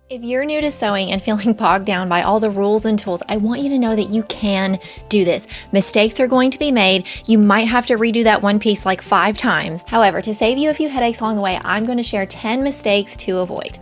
If you're new to sewing and feeling bogged down by all the rules and tools, I want you to know that you can do this. Mistakes are going to be made. You might have to redo that one piece like 5 times. However, to save you a few headaches along the way, I'm going to share 10 mistakes to avoid.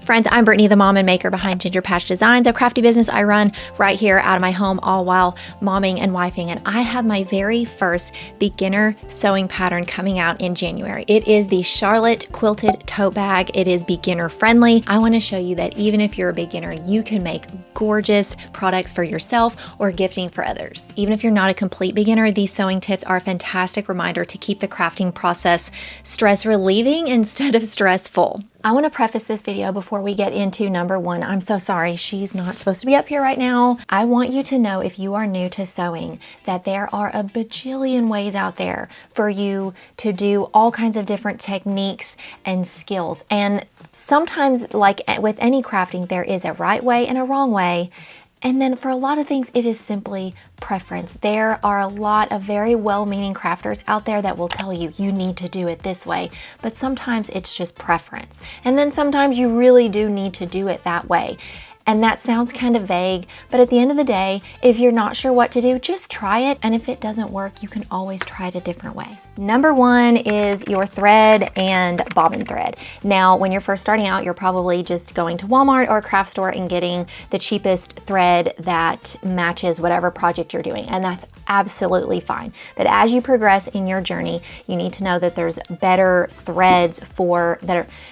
Friends, I'm Brittany, the mom and maker behind Ginger Patch Designs, a crafty business I run right here out of my home, all while momming and wifing. And I have my very first beginner sewing pattern coming out in January. It is the Charlotte Quilted Tote Bag. It is beginner friendly. I want to show you that even if you're a beginner, you can make gorgeous products for yourself or gifting for others. Even if you're not a complete beginner, these sewing tips are a fantastic reminder to keep the crafting process stress relieving instead of stressful. I want to preface this video before we get into number 1. I'm so sorry, she's not supposed to be up here right now. I want you to know, if you are new to sewing, that there are a bajillion ways out there for you to do all kinds of different techniques and skills. And sometimes, like with any crafting, there is a right way and a wrong way. And then for a lot of things, it is simply preference. There are a lot of very well-meaning crafters out there that will tell you, you need to do it this way, but sometimes it's just preference. And then sometimes you really do need to do it that way. And that sounds kind of vague, but at the end of the day, if you're not sure what to do, just try it. And if it doesn't work, you can always try it a different way. Number 1 is your thread and bobbin thread. Now, when you're first starting out, you're probably just going to Walmart or a craft store and getting the cheapest thread that matches whatever project you're doing. And that's absolutely fine. But as you progress in your journey, you need to know that there's better threads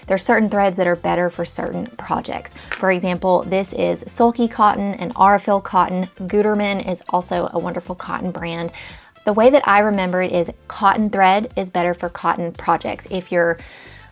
there's certain threads that are better for certain projects. For example, this is Sulky cotton and Aurifil cotton. Gutermann is also a wonderful cotton brand. The way that I remember it is cotton thread is better for cotton projects. If you're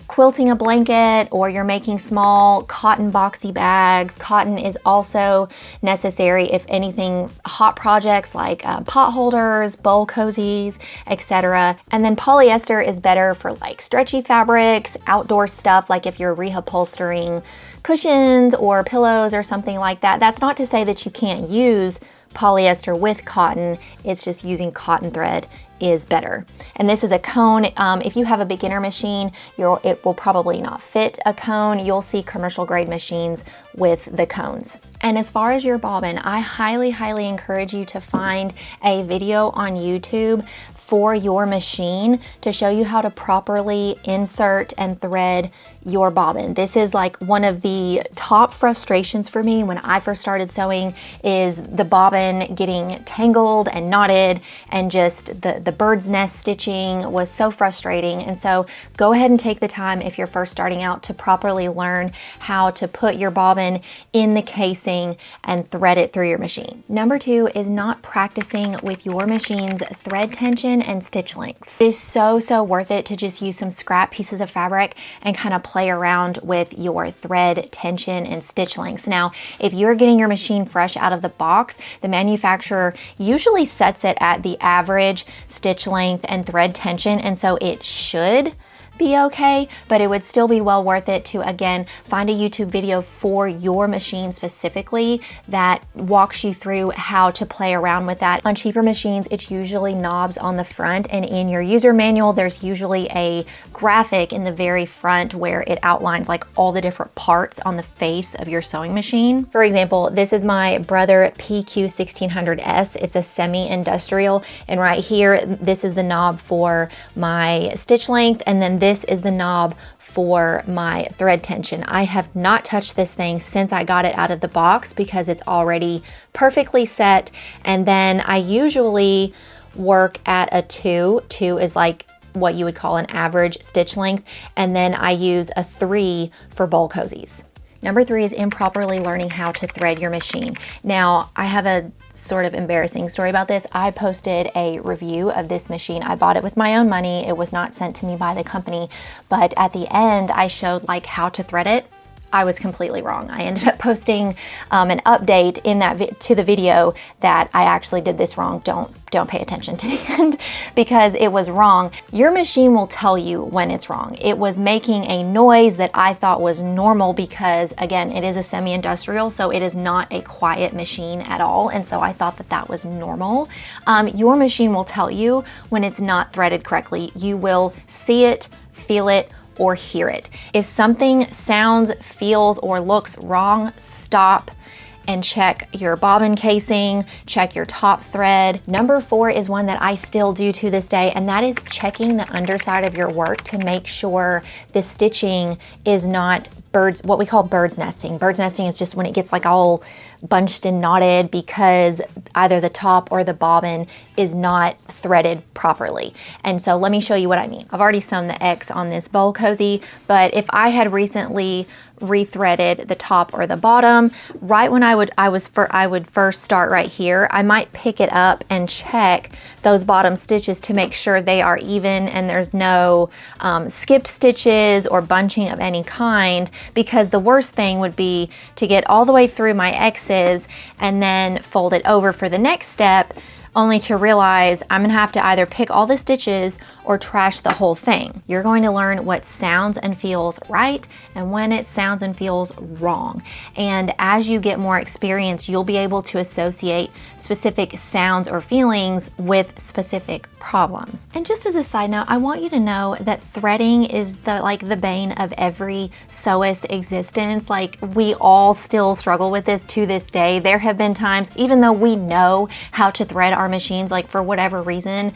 quilting a blanket or you're making small cotton boxy bags, cotton is also necessary if anything, hot projects like pot holders, bowl cozies, etc. And then polyester is better for like stretchy fabrics, outdoor stuff, like if you're reupholstering cushions or pillows or something like that. That's not to say that you can't use polyester with cotton, it's just using cotton thread is better. And this is a cone. If you have a beginner machine, it will probably not fit a cone. You'll see commercial grade machines with the cones. And as far as your bobbin, I highly encourage you to find a video on YouTube for your machine to show you how to properly insert and thread your bobbin. This is like one of the top frustrations for me when I first started sewing, is the bobbin getting tangled and knotted, and just the bird's nest stitching was so frustrating. And so go ahead and take the time, if you're first starting out, to properly learn how to put your bobbin in the casing and thread it through your machine. Number 2 is not practicing with your machine's thread tension and stitch length. It is so worth it to just use some scrap pieces of fabric and kind of play around with your thread tension and stitch lengths. Now, if you're getting your machine fresh out of the box, the manufacturer usually sets it at the average stitch length and thread tension, and so it should be okay, but it would still be well worth it to, again, find a YouTube video for your machine specifically that walks you through how to play around with that. On cheaper machines, it's usually knobs on the front, and in your user manual, there's usually a graphic in the very front where it outlines like all the different parts on the face of your sewing machine. For example, this is my Brother PQ1600S. It's a semi-industrial, and right here, this is the knob for my stitch length, and then this is the knob for my thread tension. I have not touched this thing since I got it out of the box because it's already perfectly set. And then I usually work at a 2. 2 is like what you would call an average stitch length. And then I use a 3 for bowl cozies. Number 3 is improperly learning how to thread your machine. Now, I have a sort of embarrassing story about this. I posted a review of this machine. I bought it with my own money. It was not sent to me by the company, but at the end, I showed like how to thread it. I was completely wrong. I ended up posting an update in that to the video that I actually did this wrong. Don't pay attention to the end because it was wrong. Your machine will tell you when it's wrong. It was making a noise that I thought was normal because, again, it is a semi-industrial, so it is not a quiet machine at all. And so I thought that that was normal. Your machine will tell you when it's not threaded correctly. You will see it, feel it, or hear it. If something sounds, feels, or looks wrong, stop and check your bobbin casing, check your top thread. Number 4 is one that I still do to this day, and that is checking the underside of your work to make sure the stitching is not what we call bird's nesting. Bird's nesting is just when it gets like all bunched and knotted because either the top or the bobbin is not threaded properly. And so let me show you what I mean. I've already sewn the X on this bowl cozy, but if I had recently rethreaded the top or the bottom, right when I would first start right here, I might pick it up and check those bottom stitches to make sure they are even and there's no skipped stitches or bunching of any kind, because the worst thing would be to get all the way through my X's and then fold it over for the next step, only to realize I'm gonna have to either pick all the stitches or trash the whole thing. You're going to learn what sounds and feels right and when it sounds and feels wrong. And as you get more experience, you'll be able to associate specific sounds or feelings with specific problems. And just as a side note, I want you to know that threading is the bane of every sewist existence. Like, we all still struggle with this to this day. There have been times, even though we know how to thread our machines, like for whatever reason,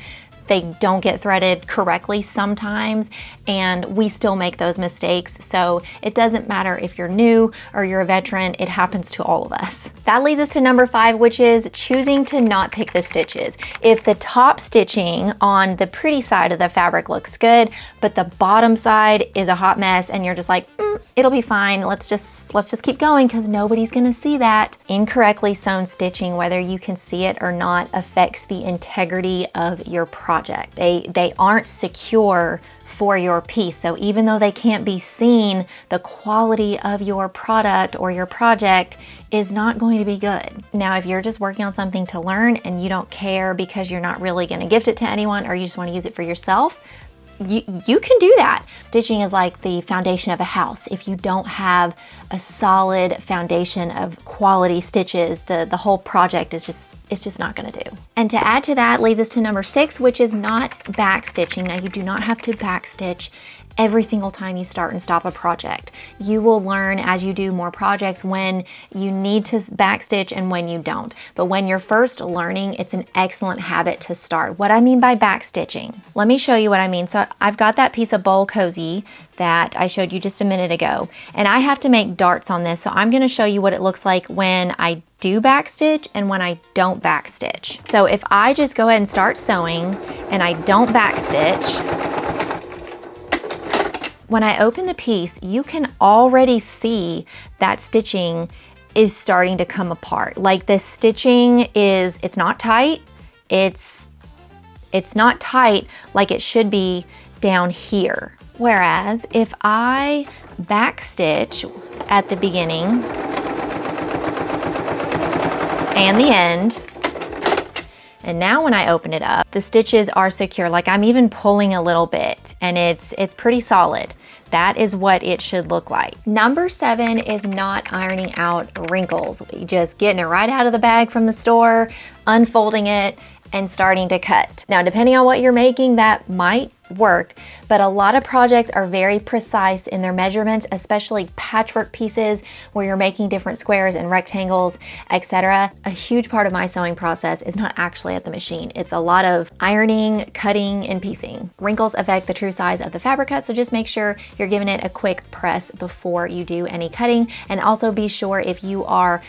they don't get threaded correctly sometimes, and we still make those mistakes. So it doesn't matter if you're new or you're a veteran, it happens to all of us. That leads us to number 5, which is choosing to not pick the stitches. If the top stitching on the pretty side of the fabric looks good, but the bottom side is a hot mess and you're just like, it'll be fine, let's just keep going because nobody's gonna see that. Incorrectly sewn stitching, whether you can see it or not, affects the integrity of your project. They aren't secure for your piece. So even though they can't be seen, the quality of your product or your project is not going to be good. Now, if you're just working on something to learn and you don't care because you're not really gonna gift it to anyone, or you just wanna use it for yourself, you can do that. Stitching is like the foundation of a house. If you don't have a solid foundation of quality stitches, the whole project is just not gonna do. And to add to that leads us to number 6, which is not back stitching. Now, you do not have to back stitch every single time you start and stop a project. You will learn as you do more projects when you need to backstitch and when you don't. But when you're first learning, it's an excellent habit to start. What I mean by backstitching, let me show you what I mean. So I've got that piece of bowl cozy that I showed you just a minute ago, and I have to make darts on this. So I'm gonna show you what it looks like when I do backstitch and when I don't backstitch. So if I just go ahead and start sewing and I don't backstitch, when I open the piece, you can already see that stitching is starting to come apart. Like, the stitching it's not tight. It's not tight like it should be down here. Whereas if I backstitch at the beginning and the end, and now when I open it up, the stitches are secure. Like, I'm even pulling a little bit and it's pretty solid. That is what it should look like. Number 7 is not ironing out wrinkles. Just getting it right out of the bag from the store, unfolding it, and starting to cut. Now, depending on what you're making, that might work, but a lot of projects are very precise in their measurements, especially patchwork pieces where you're making different squares and rectangles, etc. A huge part of my sewing process is not actually at the machine. It's a lot of ironing, cutting, and piecing. Wrinkles affect the true size of the fabric cut, so just make sure you're giving it a quick press before you do any cutting, and also be sure if you are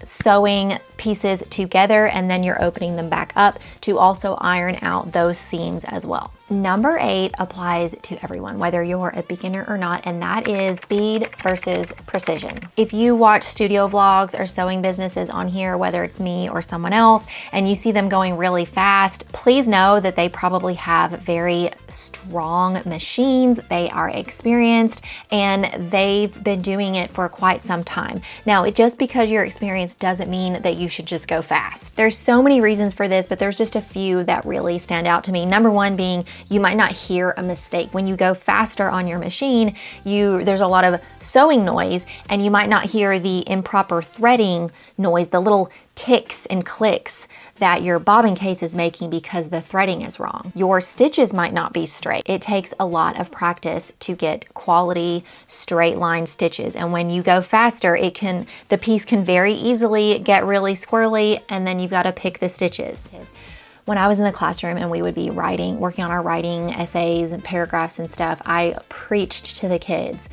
sewing pieces together and then you're opening them back up to also iron out those seams as well. Number 8 applies to everyone, whether you're a beginner or not, and that is speed versus precision. If you watch studio vlogs or sewing businesses on here, whether it's me or someone else, and you see them going really fast, please know that they probably have very strong machines, they are experienced, and they've been doing it for quite some time. Now, just because you're experienced doesn't mean that you should just go fast. There's so many reasons for this, but there's just a few that really stand out to me. Number 1 being you might not hear a mistake. When you go faster on your machine, there's a lot of sewing noise, and you might not hear the improper threading noise, the little ticks and clicks that your bobbin case is making because the threading is wrong. Your stitches might not be straight. It takes a lot of practice to get quality straight line stitches. And when you go faster, the piece can very easily get really squirrely, and then you've got to pick the stitches. When I was in the classroom and we would be working on our writing essays and paragraphs and stuff, I preached to the kids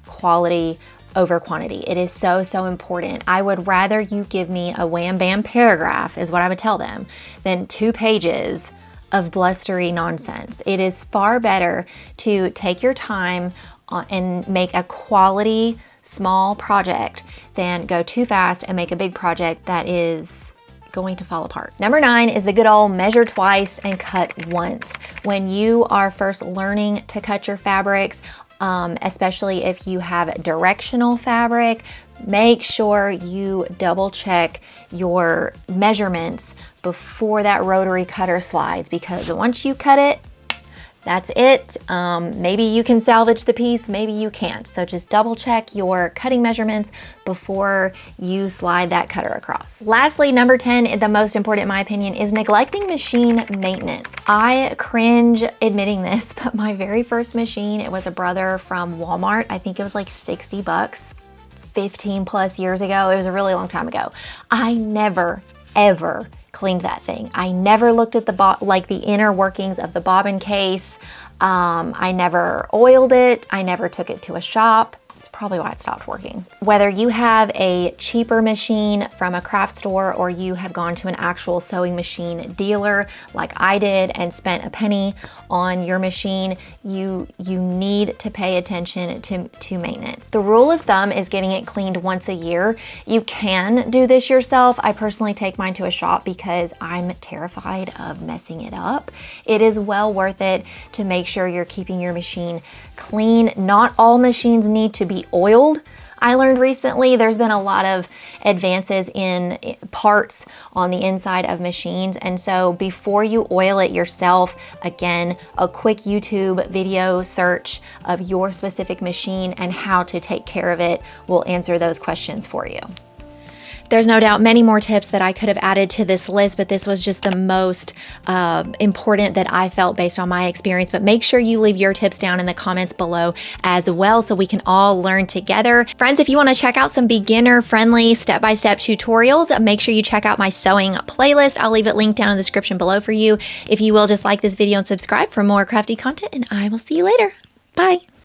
quality over quantity. It is so, so important. I would rather you give me a wham bam paragraph, is what I would tell them, than 2 pages of blustery nonsense. It is far better to take your time and make a quality small project than go too fast and make a big project that is going to fall apart. Number 9 is the good old measure twice and cut once. When you are first learning to cut your fabrics, especially if you have directional fabric, make sure you double check your measurements before that rotary cutter slides, because once you cut it, that's it. Maybe you can salvage the piece, maybe you can't. So just double check your cutting measurements before you slide that cutter across. Lastly, number 10, the most important in my opinion, is neglecting machine maintenance. I cringe admitting this, but my very first machine, it was a brother from Walmart. I think it was like 60 bucks, 15 plus years ago. It was a really long time ago. I never, ever cleaned that thing. I never looked at the inner workings of the bobbin case. I never oiled it. I never took it to a shop. It's probably why it stopped working. Whether you have a cheaper machine from a craft store or you have gone to an actual sewing machine dealer like I did and spent a penny on your machine, you need to pay attention to maintenance. The rule of thumb is getting it cleaned once a year. You can do this yourself. I personally take mine to a shop because I'm terrified of messing it up. It is well worth it to make sure you're keeping your machine clean. Not all machines need to be oiled. I learned recently there's been a lot of advances in parts on the inside of machines, and so before you oil it yourself, again, a quick YouTube video search of your specific machine and how to take care of it will answer those questions for you. There's no doubt many more tips that I could have added to this list, but this was just the most important that I felt based on my experience. But make sure you leave your tips down in the comments below as well so we can all learn together. Friends, if you want to check out some beginner-friendly step-by-step tutorials, make sure you check out my sewing playlist. I'll leave it linked down in the description below for you. If you will, just like this video and subscribe for more crafty content, and I will see you later. Bye.